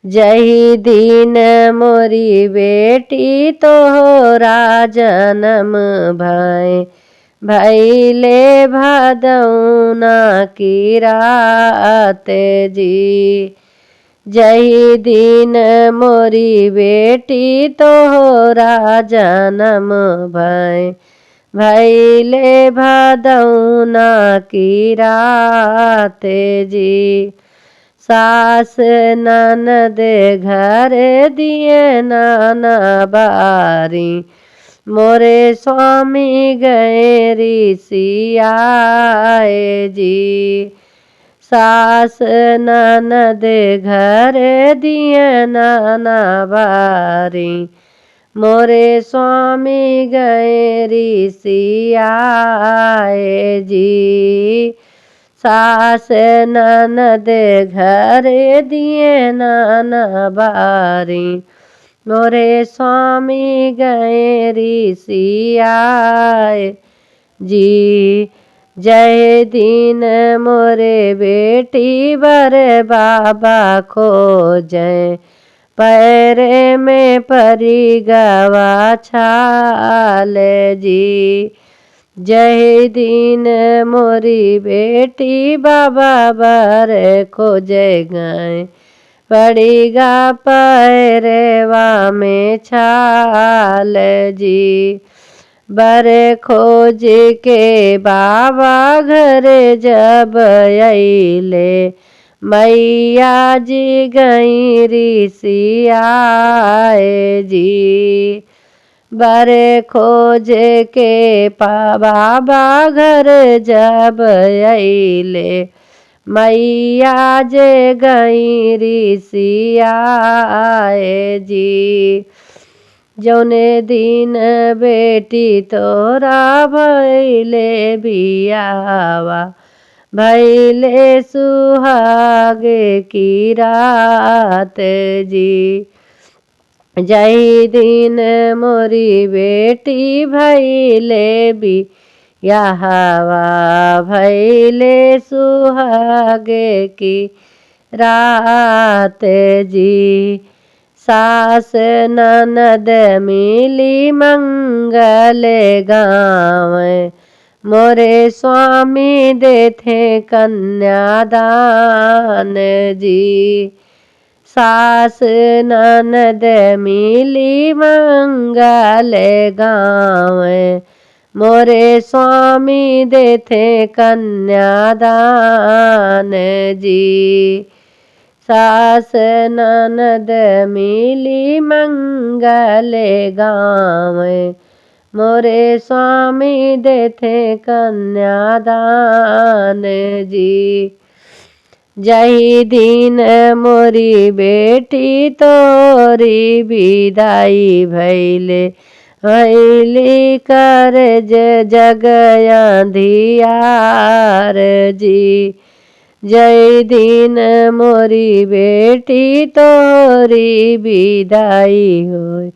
जही दिन मोरी बेटी तोहरा जन्म भय भैले भदौना की रात जी। जही दिन मोरी बेटी तोहरा जन्म भय भैले भदौना की रात जी। सास ननद घर दिए नाना बारी मोरे स्वामी गए ऋषियाए जी। सास ननद घर दिए नाना बारी मोरे स्वामी गए ऋषियाए जी। सास ननद घर दिए नाना बारी मोरे स्वामी गए ऋषियाए जी। जय दिन मोरे बेटी बर बाबा खोजें पैरे में परी गवा छाल जी। जय दिन मोरी बेटी बाबा बर खोजे गए पड़ीगा पैरवा में छाल जी। बर खोज के बाबा घर जब अइले मैया जी गई ऋषियाए जी। बर खोज के बाबा घर जब अइले मैया जे गई ऋषियाए जी। जौने दिन बेटी तोरा भैले बियावा भैले सुहागे की रात जी। जही दिन मोरी बेटी भैले बियावा भैले सुहागे की रात जी। सास ननद मिली मंगल गाँव मोरे स्वामी देथे कन्यादान जी। सास ननद मिली मंगल गाँव मोरे स्वामी देथे कन्यादान जी। सास ननद मिली मंगल गाँव मोरे स्वामी देथे कन्यादान जी। जही दिन मोरी बेटी तोरी विदाई भैले भैली करज जग अंधियार जी। जय दिन मोरी बेटी तोरी विदाई होय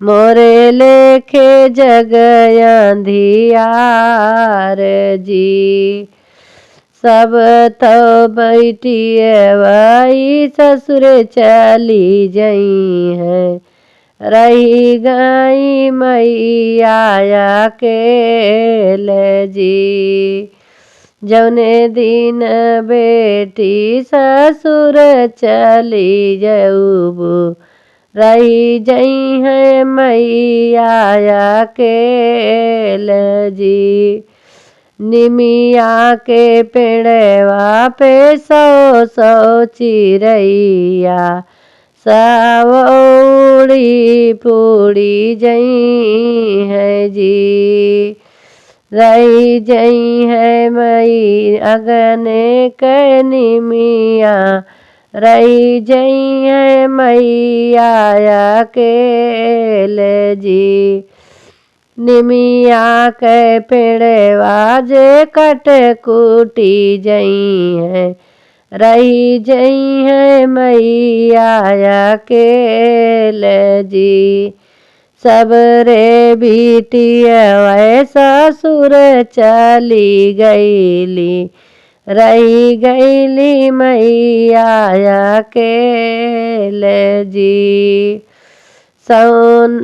मोरे लेखे जग अंधियार जी। सब तो बैठिए वही ससुर चली जई है रही गई मैया अकेल जी। जौने दिन बेटी ससुर चली जऊबू रही जई है मैया अकेल जी। निमिया के पेड़वा पे सौ सौ चिरैया सब उड़ी पूड़ी जई है जी। रही जई है मई अगने के निमिया रही जई है मैया अकेल जी। निमिया के पेड़वा जे कट कूटी जई है रही जई है मैया अकेल जी। सब रे बिटिया ससुर चली गईली रही गईली मैया अकेले जी। सौन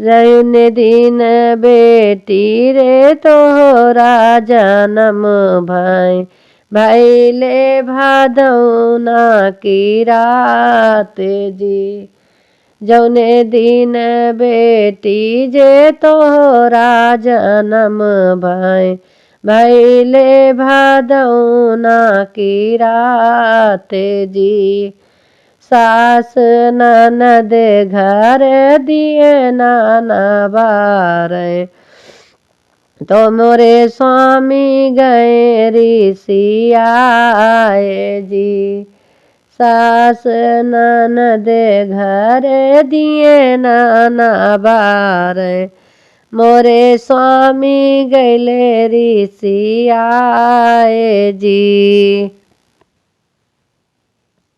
जौन दिन बेटी रे तोहरा जनम भाई भैले भादौना की रात जी। जौने दिन बेटी जे तोहरा जनम भाई भैले भादौना की रात जी। सास ननद घर दिए नाना बारे तो मोरे स्वामी गए ऋषियाए जी। सास ननद घर दिए नाना बारे मोरे स्वामी गैले ऋषियाए जी।